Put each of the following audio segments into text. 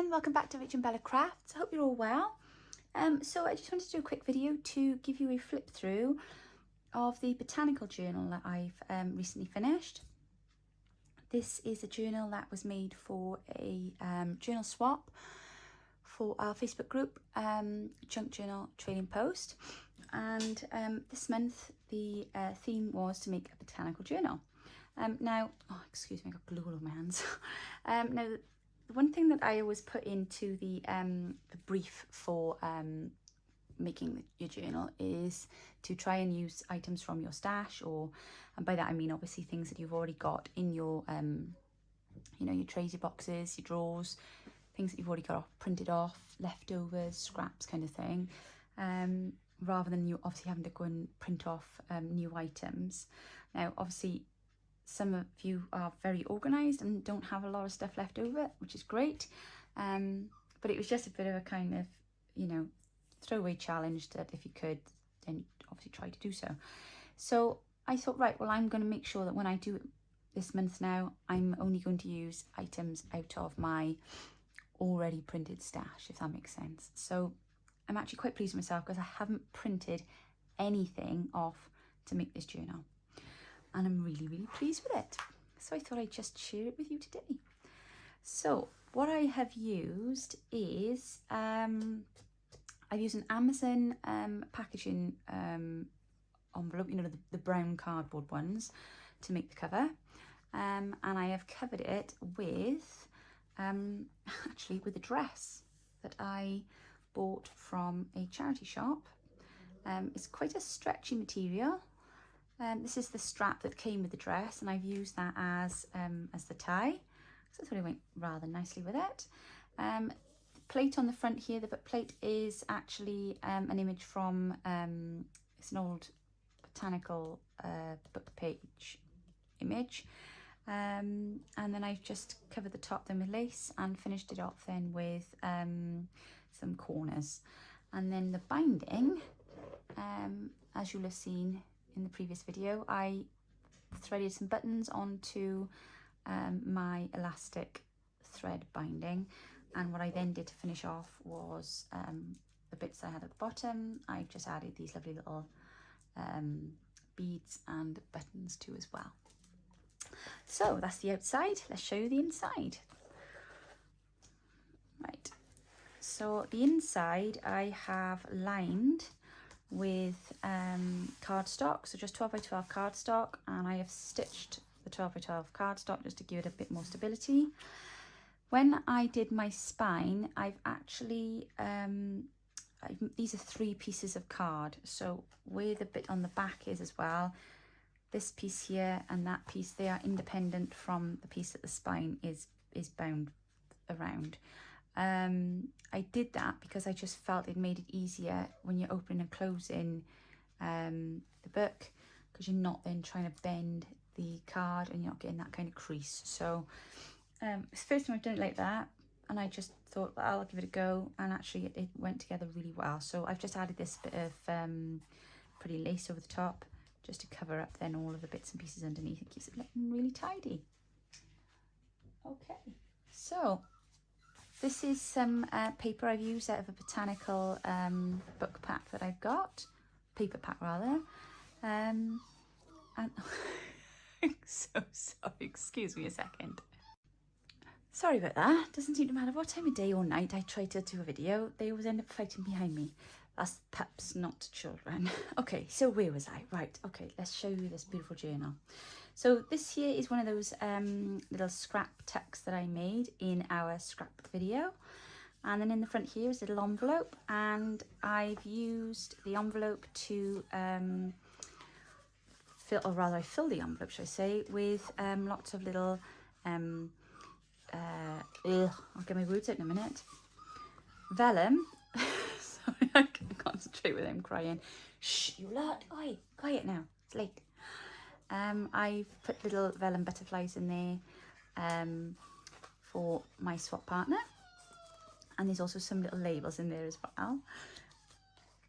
everyone, welcome back to Rich and Bella Crafts. I hope you're all well. So I just wanted to do a quick video to give you a flip through of the Botanical Journal that I've recently finished. This is a journal that was made for a journal swap for our Facebook group, Junk Journal Trading Post. And this month the theme was to make a botanical journal. Now, oh, excuse me, I got glue all over my hands. Now, the one thing that I always put into the brief for making your journal is to try and use items from your stash, and by that I mean obviously things that you've already got in your, you know, your trays, your boxes, your drawers, things that you've already got printed off, leftovers, scraps kind of thing, rather than you obviously having to go and print off new items. Now, obviously, some of you are very organised and don't have a lot of stuff left over, which is great. But it was just a bit of a kind of, you know, throwaway challenge that if you could, then obviously try to do so. So I thought, right, well, I'm going to make sure that when I do it this month now, I'm only going to use items out of my already printed stash, if that makes sense. So I'm actually quite pleased with myself because I haven't printed anything off to make this journal. And I'm really, really pleased with it. So I thought I'd just share it with you today. So what I have used is, I've used an Amazon packaging envelope, you know, the brown cardboard ones, to make the cover. And I have covered it with, actually with a dress that I bought from a charity shop. It's quite a stretchy material. This is the strap that came with the dress, and I've used that as the tie, so I thought it went rather nicely with it. The plate on the front here, the book plate, is actually an image from, it's an old botanical book page image, and then I've just covered the top then with lace and finished it off then with some corners. And then the binding, as you'll have seen in the previous video, I threaded some buttons onto my elastic thread binding, and what I then did to finish off was the bits I had at the bottom, I've just added these lovely little beads and buttons too as well. So that's the outside. Let's show you the inside. Right, so the inside I have lined with cardstock, so just 12 by 12 cardstock, and I have stitched the 12 by 12 cardstock just to give it a bit more stability. When I did my spine, I've actually these are 3 pieces of card, so where the bit on the back is as well, this piece here and that piece, they are independent from the piece that the spine is bound around. I did that because I just felt it made it easier when you're opening and closing the book, because you're not then trying to bend the card and you're not getting that kind of crease. So it's the first time I've done it like that, and I just thought, well, I'll give it a go, and actually it went together really well. So I've just added this bit of pretty lace over the top just to cover up then all of the bits and pieces underneath. It keeps it looking really tidy. Okay, so this is some paper I've used out of a botanical book pack that I've got, paper pack rather, and so sorry, excuse me a second. Sorry about that. Doesn't seem to matter what time of day or night I try to do a video, they always end up fighting behind me. That's pups, not children. Okay, so where was I? Right, okay, let's show you this beautiful journal. So this here is one of those little scrap tucks that I made in our scrap video. And then in the front here is a little envelope, and I've used the envelope to fill the envelope, should I say, with lots of little, I'll get my words out in a minute. Vellum. Sorry, I can't concentrate with him crying. Shh, you lot. Oi, quiet now. It's late. I've put little vellum butterflies in there for my swap partner, and there's also some little labels in there as well.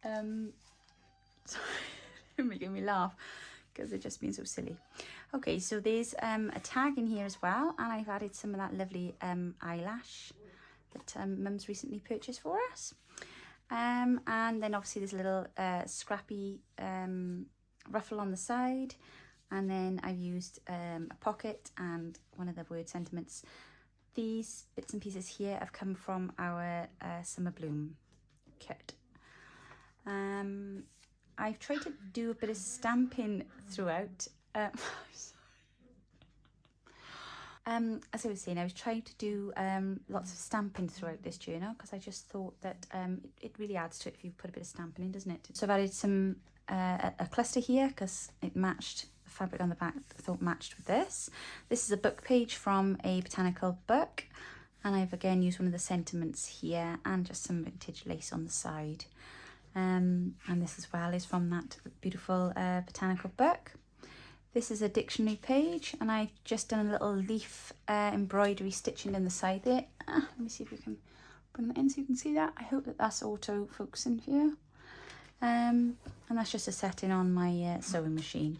Sorry, they're making me laugh because they're just being so silly. Okay, so there's a tag in here as well, and I've added some of that lovely eyelash that Mum's recently purchased for us. And then obviously there's a little scrappy ruffle on the side, and then I've used a pocket and one of the word sentiments. These bits and pieces here have come from our Summer Bloom kit. I've tried to do a bit of stamping throughout. As I was saying, I was trying to do lots of stamping throughout this journal because I just thought that it really adds to it if you put a bit of stamping in, doesn't it? So I've added some a cluster here because it matched the fabric on the back. I thought matched with this. This is a book page from a botanical book, and I've again used one of the sentiments here and just some vintage lace on the side. And this as well is from that beautiful botanical book. This is a dictionary page, and I've just done a little leaf embroidery stitching in the side there. Let me see if we can bring that in so you can see that. I hope that that's auto focusing for you. And that's just a setting on my sewing machine.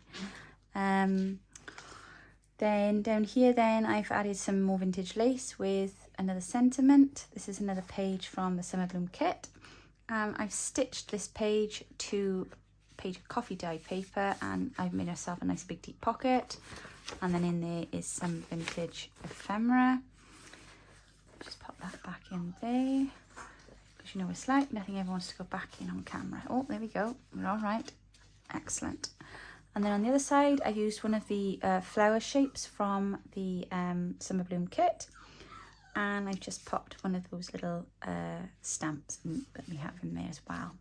Then down here then I've added some more vintage lace with another sentiment. This is another page from the Summer Bloom kit. I've stitched this page to page of coffee dye paper, and I've made myself a nice big deep pocket, and then in there is some vintage ephemera. Just pop that back in there because you know it's like nothing ever wants to go back in on camera. Oh, there we go, we're all right, excellent. And then on the other side I used one of the flower shapes from the Summer Bloom kit, and I've just popped one of those little stamps that we have in there as well.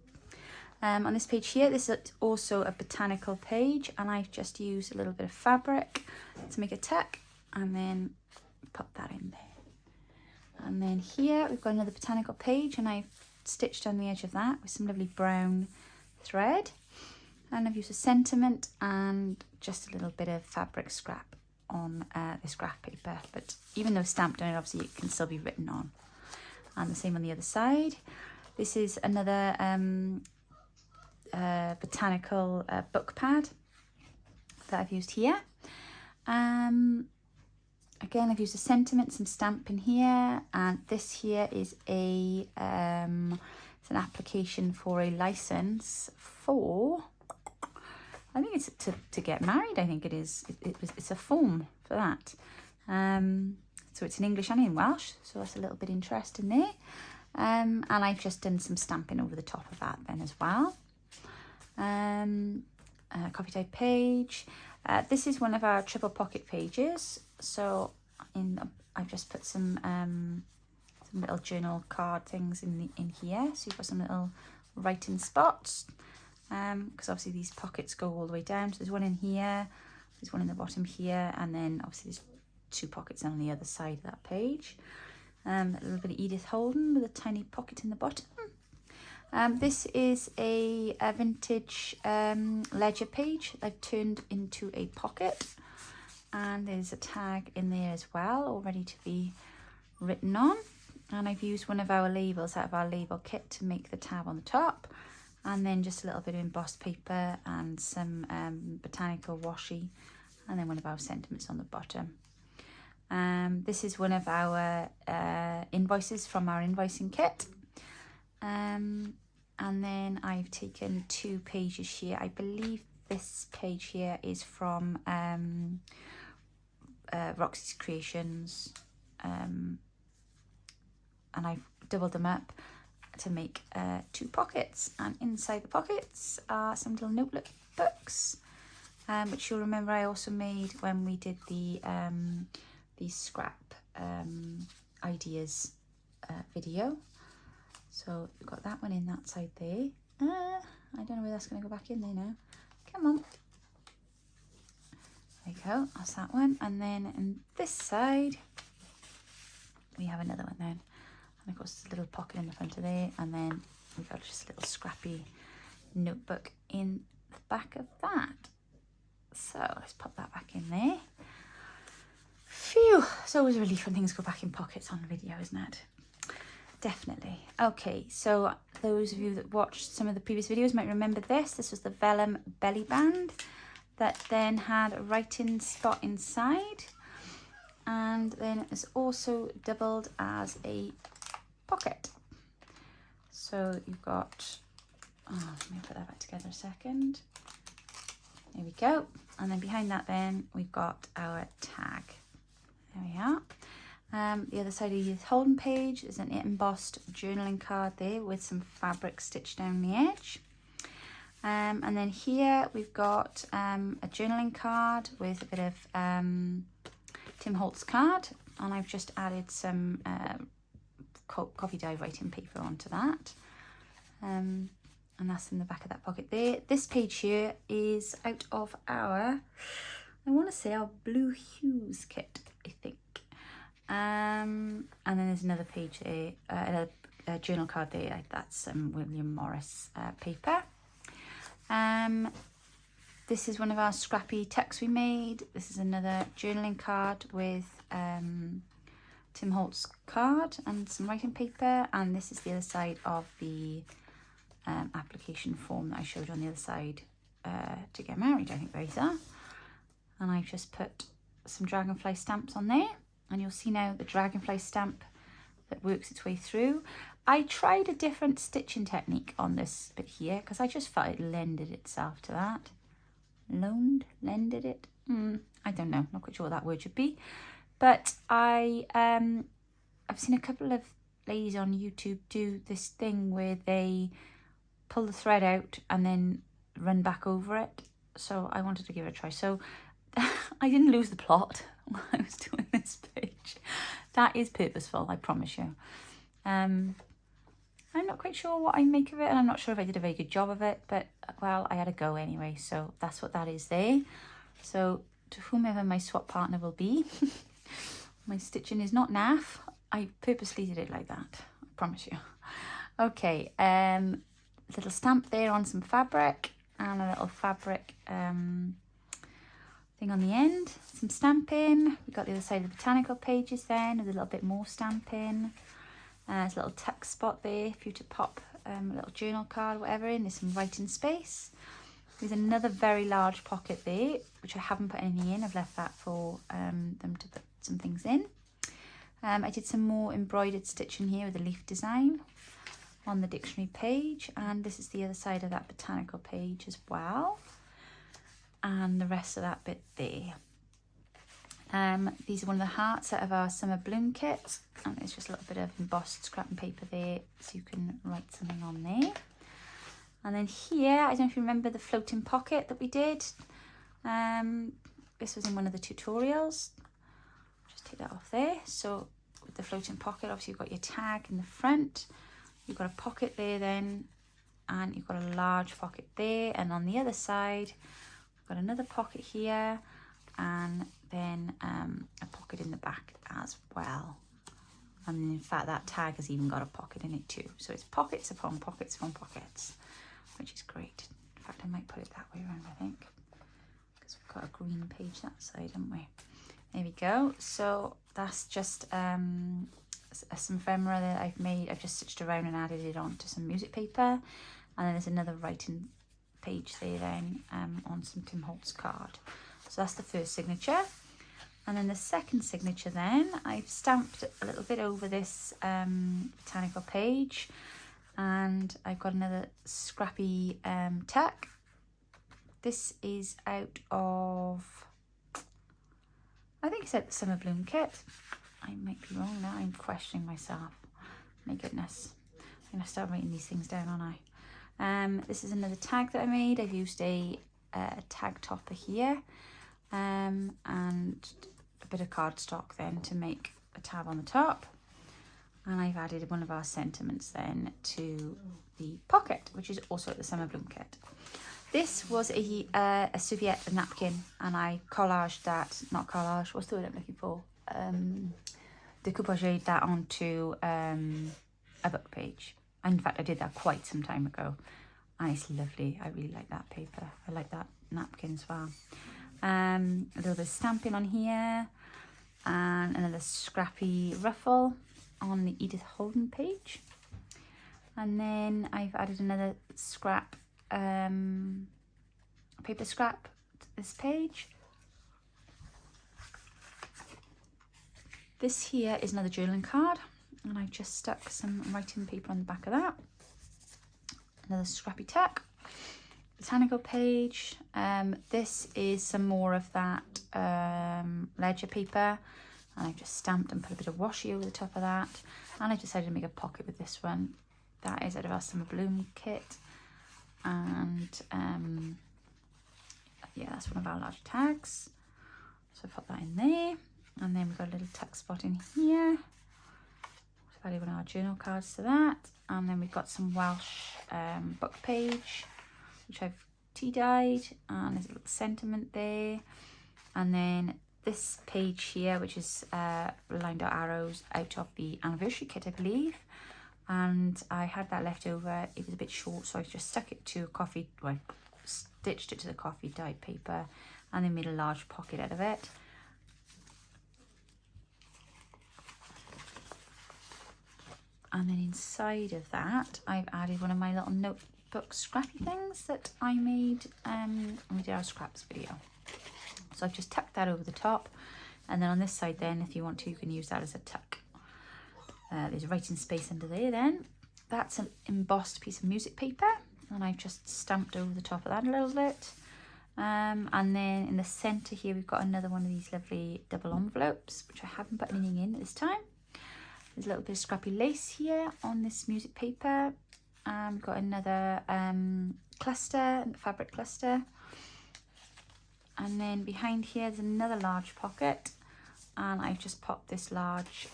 On this page here, this is also a botanical page, and I've just used a little bit of fabric to make a tuck and then pop that in there. And then here we've got another botanical page, and I've stitched on the edge of that with some lovely brown thread, and I've used a sentiment and just a little bit of fabric scrap on this graph paper, but even though stamped on it, obviously it can still be written on. And the same on the other side. This is another botanical book pad that I've used here. Again, I've used a sentiment, some stamping here, and this here is a it's an application for a license for, I think it's to get married. I think it is. It's a form for that. So it's in English and in Welsh, so that's a little bit interesting there. And I've just done some stamping over the top of that then as well. Coffee dye page. This is one of our triple pocket pages. So I've just put some little journal card things in here. So you've got some little writing spots. Because obviously these pockets go all the way down. So there's one in here, there's one in the bottom here, and then obviously there's two pockets on the other side of that page. A little bit of Edith Holden with a tiny pocket in the bottom. This is a vintage ledger page that I've turned into a pocket, and there's a tag in there as well, all ready to be written on. And I've used one of our labels out of our label kit to make the tab on the top, and then just a little bit of embossed paper and some botanical washi, and then one of our sentiments on the bottom. This is one of our invoices from our invoicing kit. And then I've taken two pages here. I believe this page here is from Roxy's Creations, and I've doubled them up to make two pockets, and inside the pockets are some little notebook books, which you'll remember I also made when we did the scrap ideas video. So we've got that one in that side there. I don't know where that's going to go back in there now. Come on. There you go, that's that one. And then on this side we have another one then. And of course there's a little pocket in the front of there, and then we've got just a little scrappy notebook in the back of that. So let's pop that back in there. Phew, it's always a relief when things go back in pockets on video, isn't it? Definitely. Okay, so those of you that watched some of the previous videos might remember this. This was the Vellum belly band that then had a writing spot inside, and then it's also doubled as a pocket. So you've got, let me put that back together a second. There we go. And then behind that then we've got our tag. There we are. The other side of the holding page is an embossed journaling card there with some fabric stitched down the edge. And then here we've got a journaling card with a bit of Tim Holtz card, and I've just added some coffee dye writing paper onto that. And that's in the back of that pocket there. This page here is out of our, I want to say our Blue Hues kit, I think. And then there's another page there, a journal card there, that's some William Morris paper. This is one of our scrappy texts we made. This is another journaling card with Tim Holtz card and some writing paper, and this is the other side of the application form that I showed on the other side to get married, I think those are. And I've just put some dragonfly stamps on there, and you'll see now the dragonfly stamp that works its way through. I tried a different stitching technique on this bit here because I just felt it lended itself to that. Lended it? I don't know, not quite sure what that word should be. But I've seen a couple of ladies on YouTube do this thing where they pull the thread out and then run back over it. So I wanted to give it a try. So I didn't lose the plot while I was doing this page. That is purposeful, I promise you. I'm not quite sure what I make of it, and I'm not sure if I did a very good job of it, but well, I had a go anyway, so that's what that is there. So to whomever my swap partner will be, my stitching is not naff. I purposely did it like that, I promise you. Okay, little stamp there on some fabric, and a little fabric thing on the end, some stamping. We've got the other side of the botanical pages then with a little bit more stamping. There's a little text spot there for you to pop a little journal card, whatever in. There's some writing space. There's another very large pocket there, which I haven't put anything in. I've left that for them to put some things in. I did some more embroidered stitching here with a leaf design on the dictionary page. And this is the other side of that botanical page as well. And the rest of that bit there. These are one of the hearts out of our summer bloom kit, and it's just a little bit of embossed scrap paper there so you can write something on there. And then here, I don't know if you remember the floating pocket that we did. This was in one of the tutorials. Just take that off there. So with the floating pocket, obviously you've got your tag in the front, you've got a pocket there then, and you've got a large pocket there, and on the other side we've got another pocket here, and then a pocket in the back as well. And in fact that tag has even got a pocket in it too, so it's pockets upon pockets upon pockets, which is great. In fact, I might put it that way around, I think, because we've got a green page that side, haven't we? There we go. So that's just some ephemera that I've made. I've just stitched around and added it onto some music paper, and then there's another writing page there then on some Tim Holtz card. So that's the first signature. And then the second signature then, I've stamped a little bit over this botanical page, and I've got another scrappy tack. This is out of, I think it's out the summer bloom kit. I might be wrong now, I'm questioning myself. My goodness, I'm gonna start writing these things down, aren't I? This is another tag that I made. I've used a tag topper here. And a bit of cardstock then to make a tab on the top, and I've added one of our sentiments then to the pocket, which is also at the summer bloom kit. This was a serviette, a napkin, and I collaged that, not collage, what's the word I'm looking for, decoupaged that onto a book page. In fact, I did that quite some time ago, and it's lovely. I really like that paper. I like that napkin as well. A little bit of stamping on here, and another scrappy ruffle on the Edith Holden page, and then I've added another scrap, paper scrap to this page. This here is another journaling card, and I just stuck some writing paper on the back of that. Another scrappy tuck. Botanical page. This is some more of that ledger paper, and I've just stamped and put a bit of washi over the top of that, and I decided to make a pocket with this one. That is out of our summer bloom kit, and yeah, that's one of our large tags, so I put that in there. And then we've got a little tuck spot in here, so added one of our journal cards to that. And then we've got some Welsh book page, which I've tea dyed, and there's a little sentiment there. And then this page here, which is lined out arrows out of the anniversary kit, I believe. And I had that left over. It was a bit short, so I just stuck it to stitched it to the coffee dyed paper, and then made a large pocket out of it. And then inside of that, I've added one of my little notebook scrappy things that I made when we did our scraps video. So I've just tucked that over the top. And then on this side then, if you want to, you can use that as a tuck. There's a writing space under there then. That's an embossed piece of music paper, and I've just stamped over the top of that a little bit. And then in the centre here, we've got another one of these lovely double envelopes, which I haven't put anything in this time. There's a little bit of scrappy lace here on this music paper. We've got another cluster, fabric cluster. And then behind here, there's another large pocket. And I've just popped this large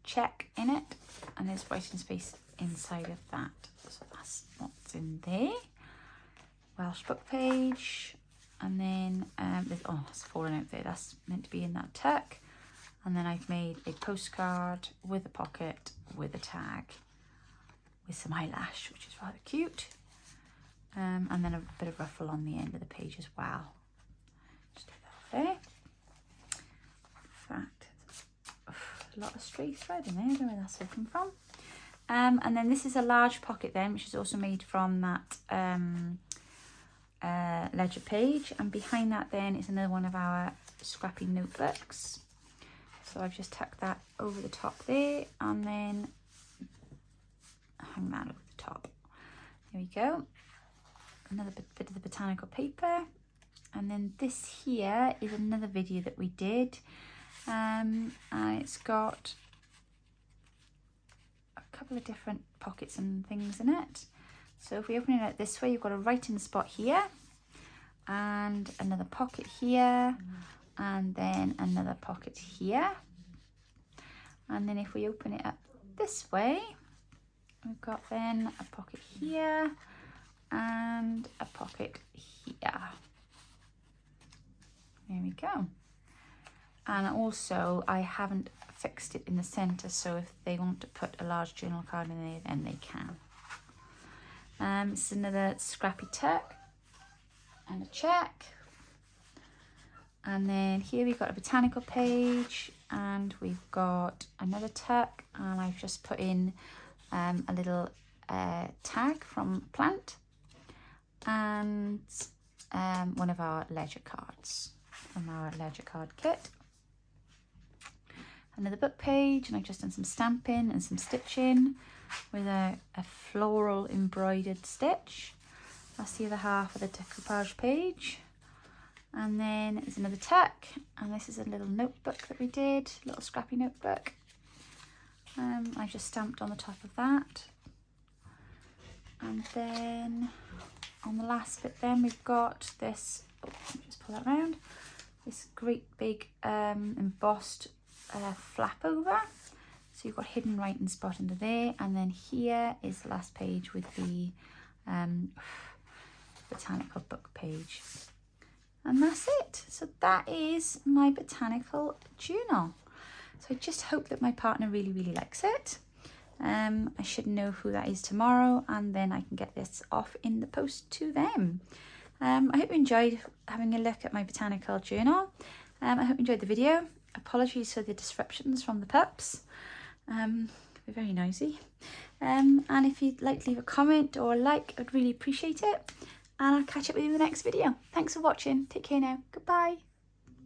check in it. And there's writing space inside of that. So that's what's in there. Welsh book page. And then, oh, it's fallen out there. That's meant to be in that tuck. And then I've made a postcard with a pocket, with a tag, with some eyelash, which is rather cute. And then a bit of ruffle on the end of the page as well. Just do that there. In fact, a lot of stray thread in there. I don't know where that's all come from. And then this is a large pocket then, which is also made from that ledger page. And behind that then is another one of our scrappy notebooks. So I've just tucked that over the top there, and then hang that over the top. There we go. Another bit of the botanical paper. And then this here is another video that we did. And it's got a couple of different pockets and things in it. So if we open it out this way, you've got a writing spot here, and another pocket here, and then another pocket here. And then if we open it up this way, we've got then a pocket here and a pocket here. There we go. And also I haven't fixed it in the center, so if they want to put a large journal card in there, then they can. It's another scrappy tuck and a check. And then here we've got a botanical page, and we've got another tuck, and I've just put in a little tag from a plant, and one of our ledger cards from our ledger card kit. Another book page, and I've just done some stamping and some stitching with a floral embroidered stitch. That's the other half of the decoupage page. And then there's another tuck, and this is a little notebook that we did, a little scrappy notebook. I just stamped on the top of that. And then on the last bit then we've got this, let me just pull that around, this great big embossed flap over. So you've got hidden writing spot under there, and then here is the last page with the botanical book page. And that's it. So that is my botanical journal. So I just hope that my partner really, really likes it. I should know who that is tomorrow, and then I can get this off in the post to them. I hope you enjoyed having a look at my botanical journal. I hope you enjoyed the video. Apologies for the disruptions from the pups. They're very noisy. And if you'd like to leave a comment or a like, I'd really appreciate it. And I'll catch up with you in the next video. Thanks for watching. Take care now. Goodbye.